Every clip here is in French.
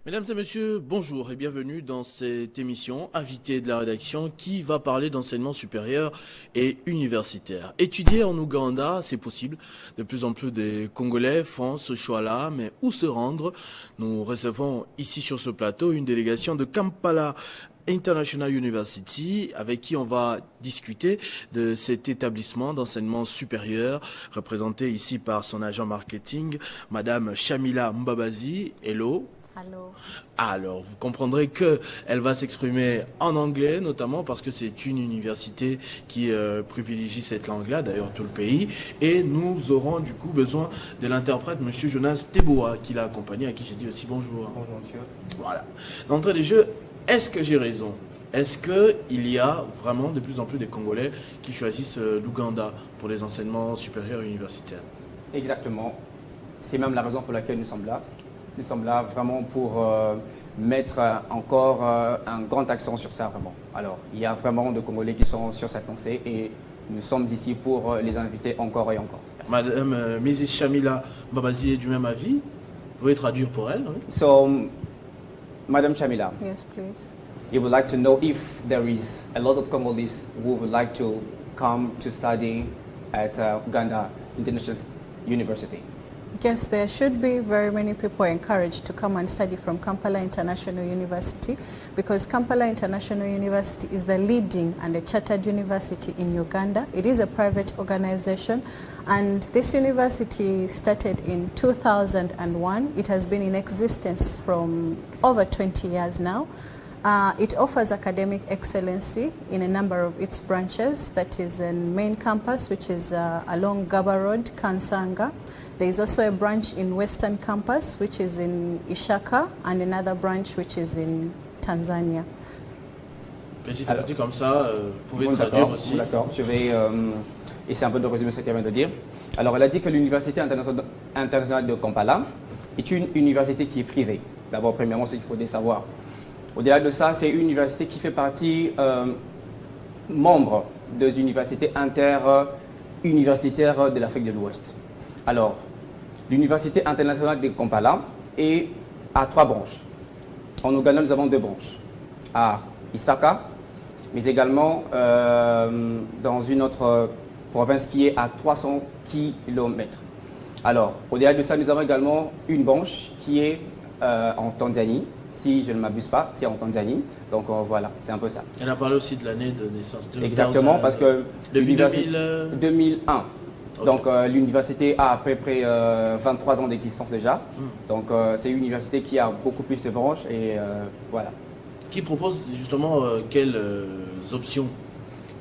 Mesdames et messieurs, bonjour et bienvenue dans cette émission Invité de la rédaction qui va parler d'enseignement supérieur et universitaire. Étudier en Ouganda, c'est possible. De plus en plus des Congolais font ce choix-là, mais où se rendre? Nous recevons ici sur ce plateau une délégation de Kampala International University, avec qui on va discuter de cet établissement d'enseignement supérieur, représenté ici par son agent marketing, Madame Shamila Mbabazi. Hello. Allô. Alors, vous comprendrez que elle va s'exprimer en anglais, notamment parce que c'est une université qui privilégie cette langue-là, d'ailleurs tout le pays. Et nous aurons du coup besoin de l'interprète, Monsieur Jonas Teboa, qui l'a accompagné, à qui j'ai dit aussi bonjour. Bonjour, monsieur. Voilà. D'entrée des jeux, est-ce que j'ai raison? Est-ce qu'il y a vraiment de plus en plus des Congolais qui choisissent l'Ouganda pour les enseignements supérieurs et universitaires? Exactement. C'est même la raison pour laquelle nous sommes là. Nous sommes là vraiment pour mettre encore un grand accent sur ça, vraiment. Alors, il y a vraiment de Congolais qui sont sur cette lancée et nous sommes ici pour les inviter encore et encore. Merci. Madame Mrs. Shamila Mbabazi est du même avis. Vous pouvez traduire pour elle, oui? So, Madame Shamila, Yes, please. you would like to know if there is a lot of Congolese who would like to come to study at Uganda International University. Yes, there should be very many people encouraged to come and study from Kampala International University because Kampala International University is the leading and a chartered university in Uganda. It is a private organization and this university started in 2001. It has been in existence from over 20 years now. It offers academic excellency in a number of its branches. That is in main campus, which is along Gaba Road, Kansanga. There is also a branch in Western Campus, which is in Ishaka, and another branch which is in Tanzania. Petit à petit comme ça, vous pouvez Bon, traduire aussi. D'accord, je vais essayer un peu de résumer ce qu'elle vient de dire. Alors, elle a dit que l'Université internationale de Kampala est une université qui est privée. D'abord, premièrement, c'est qu'il faut savoir. Au-delà de ça, c'est une université qui fait partie membre des universités interuniversitaires de l'Afrique de l'Ouest. Alors, l'Université internationale de Kampala a 3 branches. En Ouganda, nous avons 2 branches. À Isaka, mais également dans une autre province qui est à 300 km. Alors, au-delà de ça, nous avons également une branche qui est en Tanzanie. Si je ne m'abuse pas, c'est en Tanzanie. Donc voilà, c'est un peu ça. Elle a parlé aussi de l'année de naissance. Exactement, parce que depuis 2001. Okay. Donc l'université a à peu près 23 ans d'existence déjà. Donc c'est une université qui a beaucoup plus de branches et voilà. Qui propose justement quelles options?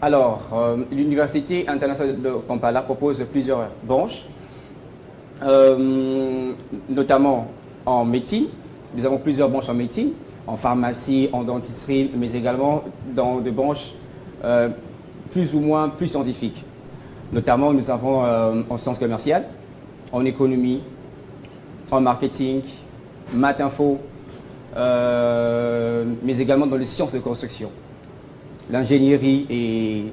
Alors, l'Université internationale de Kampala propose plusieurs branches, notamment en médecine. Nous avons plusieurs branches en médecine, en pharmacie, en dentisterie, mais également dans des branches plus ou moins plus scientifiques. Notamment, nous avons en sciences commerciales, en économie, en marketing, maths info, mais également dans les sciences de construction, l'ingénierie et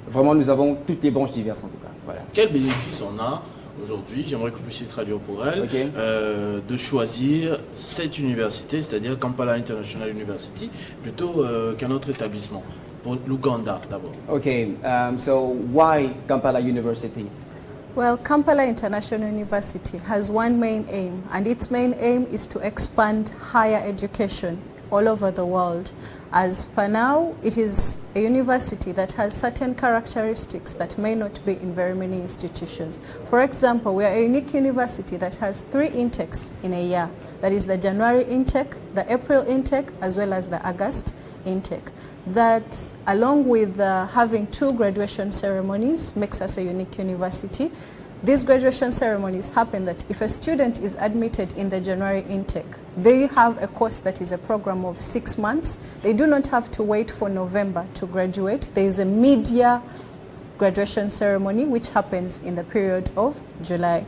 vraiment nous avons toutes les branches diverses en tout cas. Voilà. Quel bénéfice on a aujourd'hui, j'aimerais que vous puissiez traduire pour elle, Okay. de choisir cette université, c'est-à-dire Kampala International University, plutôt qu'un autre établissement, pour l'Ouganda d'abord. Okay, so why Kampala University? Well, Kampala International University has one main aim, and its main aim is to expand higher education all over the world. As per now, it is a university that has certain characteristics that may not be in very many institutions. For example, we are a unique university that has 3 intakes in a year. That is the January intake, the April intake, as well as the August intake. That, along with having 2 graduation ceremonies, makes us a unique university. These graduation ceremonies happen that if a student is admitted in the January intake, they have a course that is a program of 6 months. They do not have to wait for November to graduate. There is a mid-year graduation ceremony which happens in the period of July.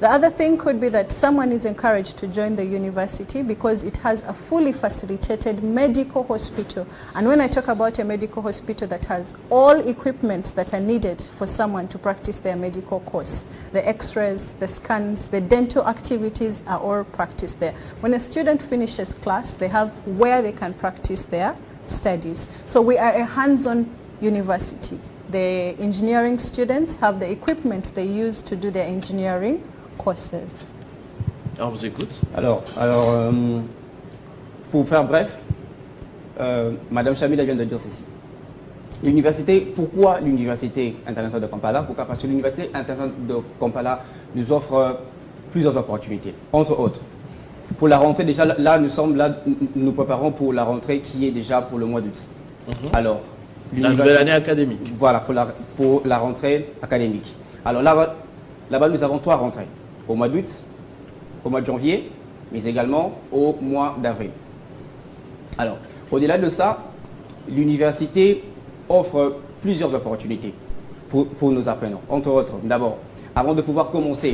The other thing could be that someone is encouraged to join the university because it has a fully facilitated medical hospital. And when I talk about a medical hospital that has all equipments that are needed for someone to practice their medical course, the x-rays, the scans, the dental activities are all practiced there. When a student finishes class, they have where they can practice their studies. So we are a hands-on university. The engineering students have the equipment they use to do their engineering courses. On vous écoute. Alors, pour faire bref, Madame Chamila vient de dire ceci. L'université, pourquoi l'Université internationale de Kampala? Pourquoi? Parce que l'Université internationale de Kampala nous offre plusieurs opportunités, entre autres. Pour la rentrée, déjà là, nous préparons pour la rentrée qui est déjà pour le mois d'août. Alors, la nouvelle année académique. Voilà, pour la rentrée académique. Alors là-bas, nous avons 3 rentrées. Au mois d'août, au mois de janvier, mais également au mois d'avril. Alors, au-delà de ça, l'université offre plusieurs opportunités pour nos apprenants. Entre autres, d'abord, avant de pouvoir commencer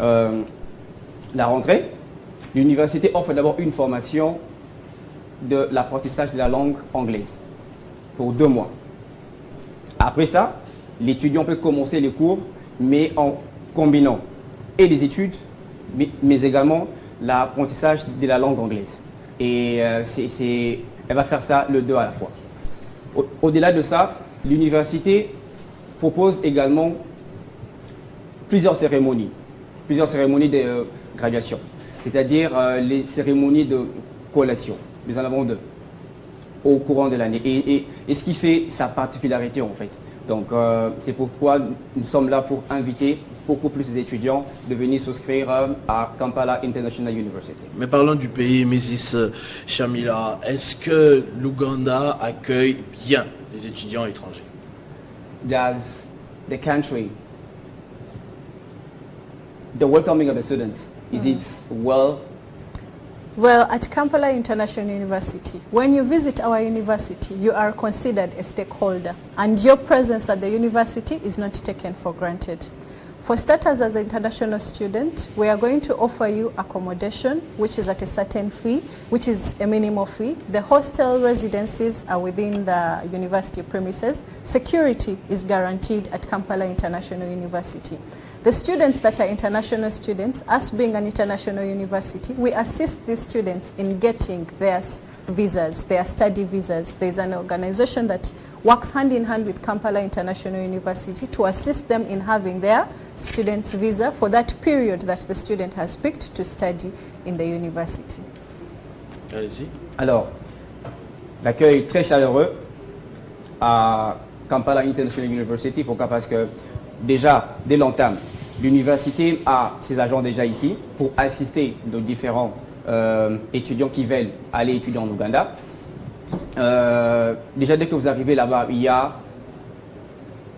la rentrée, l'université offre d'abord une formation de l'apprentissage de la langue anglaise pour 2 mois. Après ça, l'étudiant peut commencer les cours, mais en combinant et les études, mais également l'apprentissage de la langue anglaise. Et elle va faire ça le 2 à la fois. Au-delà de ça, l'université propose également plusieurs cérémonies de graduation, c'est-à-dire les cérémonies de collation. Nous en avons 2 au courant de l'année. Et ce qui fait sa particularité en fait. Donc c'est pourquoi nous sommes là pour inviter beaucoup plus d'étudiants de venir souscrire à Kampala International University. Mais parlons du pays, Mrs. Chamila. Est-ce que l'Ouganda accueille bien les étudiants étrangers? Does the country, the welcoming of the students, is it well? Well, at Kampala International University, when you visit our university, you are considered a stakeholder, and your presence at the university is not taken for granted. For starters, as an international student, we are going to offer you accommodation, which is at a certain fee, which is a minimal fee. The hostel residencies are within the university premises. Security is guaranteed at Kampala International University. The students that are international students, us being an international university, we assist these students in getting their visas, their study visas. There's an organization that works hand in hand with Kampala International University to assist them in having their student's visa for that period that the student has picked to study in the university. Allez-y. Alors, l'accueil très chaleureux à Kampala International University, pourquoi? Parce que déjà, dès l'entame, l'université a ses agents déjà ici pour assister nos différents étudiants qui veulent aller étudier en Ouganda. Déjà, dès que vous arrivez là-bas, il y a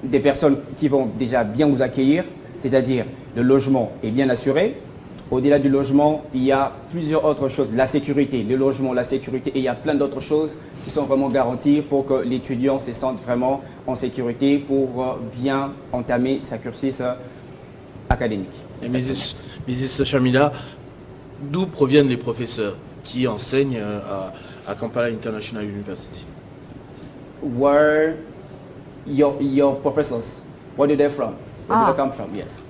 des personnes qui vont déjà bien vous accueillir, c'est-à-dire le logement est bien assuré. Au-delà du logement, il y a plusieurs autres choses. La sécurité, le logement, la sécurité, et il y a plein d'autres choses qui sont vraiment garanties pour que l'étudiant se sente vraiment en sécurité pour bien entamer sa cursus académique. Et Mrs. Chamila, d'où proviennent les professeurs qui enseignent à Kampala International University? Where your professors, where do they from? Where do they come from? Yes.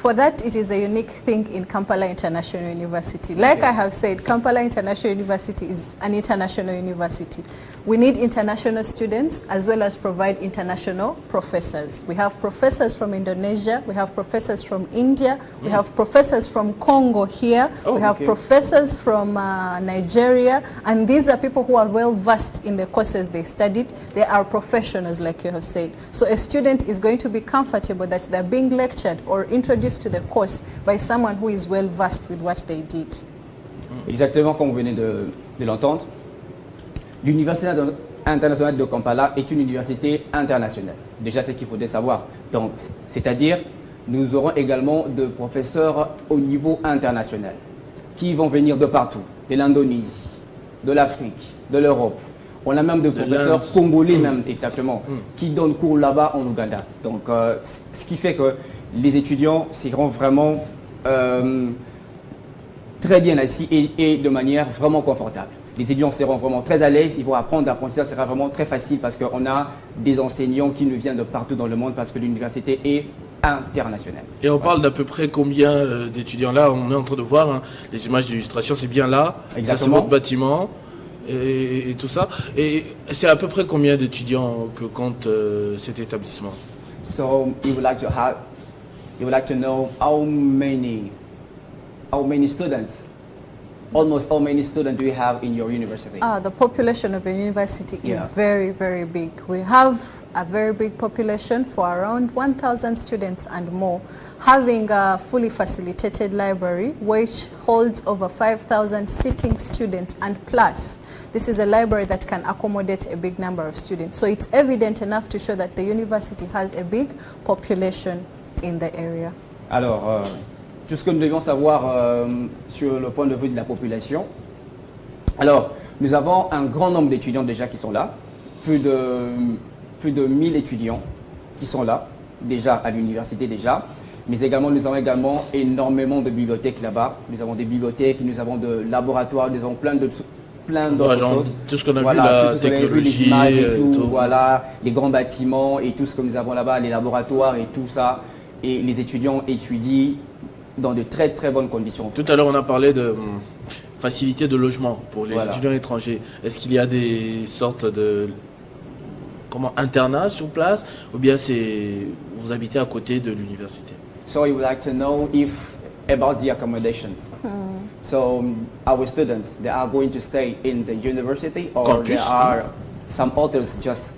For that, it is a unique thing in Kampala International University. Like I have said, Kampala International University is an international university. We need international students as well as provide international professors. We have professors from Indonesia, we have professors from India, we have professors from Congo here, we have professors from Nigeria, and these are people who are well versed in the courses they studied. They are professionals, like you have said. So a student is going to be comfortable that they're being lectured or introduced to the course by someone who is well versed with what they did. Exactement comme vous venez de l'entendre. L'Université internationale de Kampala est une université internationale. Déjà, c'est ce qu'il faudrait savoir. Donc, c'est-à-dire, nous aurons également de professeurs au niveau international qui vont venir de partout, de l'Indonésie, de l'Afrique, de l'Europe. On a même des professeurs congolais, même exactement, qui donnent cours là-bas en Ouganda. Donc, ce qui fait que les étudiants seront vraiment très bien assis et de manière vraiment confortable. Les étudiants seront vraiment très à l'aise, ils vont apprendre, l'apprentissage sera vraiment très facile parce qu'on a des enseignants qui nous viennent de partout dans le monde parce que l'université est internationale. Et on parle d'à peu près combien d'étudiants là? On est en train de voir hein, les images d'illustration, c'est bien là, ça c'est votre bâtiment et tout ça. Et c'est à peu près combien d'étudiants que compte cet établissement? So you would like to know how many students, almost how many students do you have in your university? The population of a university is very, very big. We have a very big population for around 1,000 students and more, having a fully facilitated library which holds over 5,000 sitting students and plus. This is a library that can accommodate a big number of students. So it's evident enough to show that the university has a big population in the area. Alors, tout ce que nous devions savoir sur le point de vue de la population. Alors, nous avons un grand nombre d'étudiants déjà qui sont là, plus de 1000 étudiants qui sont là, déjà à l'université déjà, mais également nous avons également énormément de bibliothèques là-bas. Nous avons des bibliothèques, nous avons de laboratoires, nous avons plein d'autres choses. Tout ce qu'on a voilà, vu, la technologie, les images et tout, voilà, les grands bâtiments et tout ce que nous avons là-bas, les laboratoires et tout ça. Et les étudiants étudient dans de très très bonnes conditions. Tout à l'heure, on a parlé de facilité de logement pour les étudiants étrangers. Est-ce qu'il y a des sortes de internats sur place ou bien vous habitez à côté de l'université? So you would like to know about the accommodations. So our students, they are going to stay in the university or there are some hotels just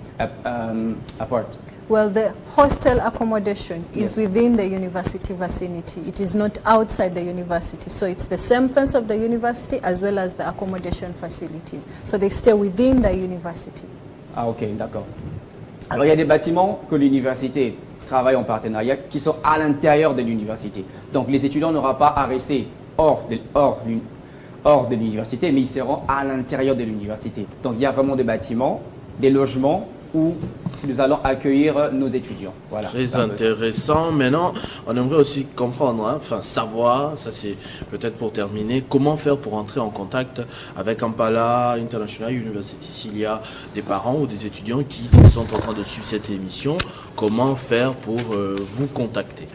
apart? Well, the hostel accommodation is within the university vicinity. It is not outside the university. So it's the same fence of the university as well as the accommodation facilities. So they stay within the university. Ah ok, d'accord. Alors il y a des bâtiments que l'université travaille en partenariat qui sont à l'intérieur de l'université. Donc les étudiants n'auront pas à rester hors de l'université, mais ils seront à l'intérieur de l'université. Donc il y a vraiment des bâtiments, des logements où nous allons accueillir nos étudiants. Voilà. Très intéressant. Maintenant, on aimerait aussi comprendre, savoir, ça c'est peut-être pour terminer, comment faire pour entrer en contact avec Kampala International University. S'il y a des parents ou des étudiants qui sont en train de suivre cette émission, comment faire pour vous contacter?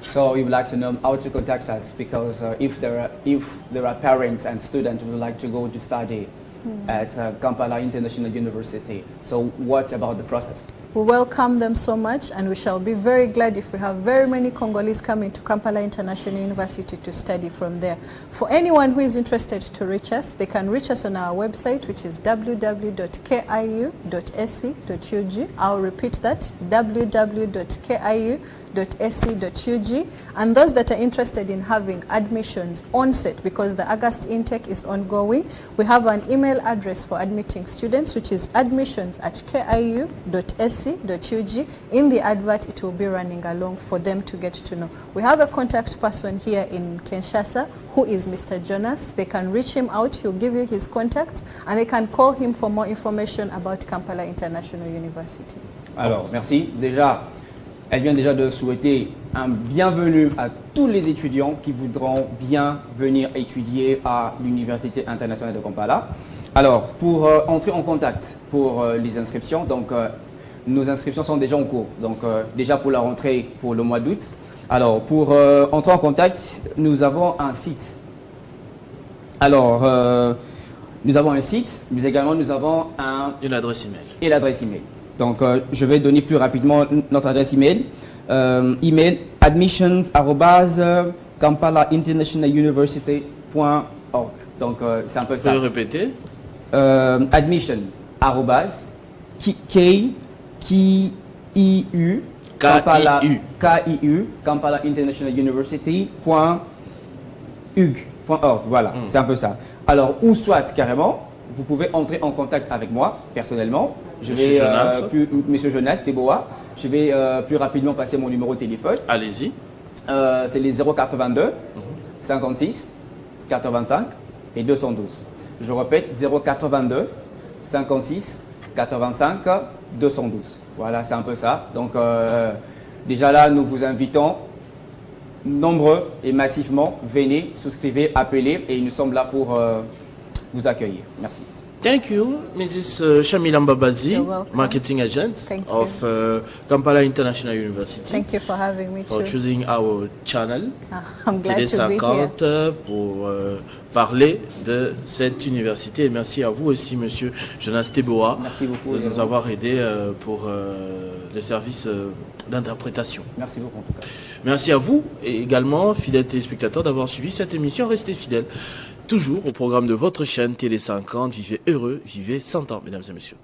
So we would like to know how to contact us because if there are parents and students who would like to go to study at Kampala International University. So what about the process? We welcome them so much and we shall be very glad if we have very many Congolese coming to Kampala International University to study from there. For anyone who is interested to reach us, they can reach us on our website, which is www.kiu.sc.ug. I'll repeat that, www.kiu.sc.ug. And those that are interested in having admissions onset, because the August intake is ongoing, we have an email address for admitting students, which is admissions@kiu.sc.ug. In the advert, it will be running along for them to get to know. We have a contact person here in Kinshasa who is Mr. Jonas. They can reach him out. He'll give you his contacts and they can call him for more information about Kampala International University. Alors, merci. Elle vient déjà de souhaiter un bienvenue à tous les étudiants qui voudront bien venir étudier à l'Université internationale de Kampala. Alors, pour entrer en contact pour les inscriptions, donc nos inscriptions sont déjà en cours, donc déjà pour la rentrée pour le mois d'août. Alors, pour entrer en contact, nous avons un site. Alors, nous avons un site, mais également nous avons une adresse email. Et l'adresse email. Donc, je vais donner plus rapidement notre adresse email. Email admissions@kampalainternationaluniversity.org. Donc, c'est un peu ça. Vous pouvez répéter? Admission KIU Kampala International University.org. Voilà, c'est un peu ça. Alors, ou soit carrément, vous pouvez entrer en contact avec moi personnellement. Monsieur Jonas Teboa, je vais plus rapidement passer mon numéro de téléphone. Allez-y. C'est les 082 56 85 et 212. Je répète, 082 56 85 212. Voilà, c'est un peu ça. Donc déjà là, nous vous invitons nombreux et massivement. Venez, souscrivez, appelez et nous sommes là pour vous accueillir. Merci. Thank you, Mrs. Shamila Mbabazi, You're welcome. marketing agent Thank you. of Kampala International University, Thank you for having me for too. choosing our channel. I'm glad Télé to be here. 50 pour parler de cette université. Et merci à vous aussi, Monsieur Jonas Teboa, Merci beaucoup. de nous avoir aidés pour le service d'interprétation. Merci beaucoup en tout cas. Merci à vous et également, fidèles téléspectateurs, d'avoir suivi cette émission. Restez fidèles toujours au programme de votre chaîne Télé 50. Vivez heureux, vivez 100 ans, mesdames et messieurs.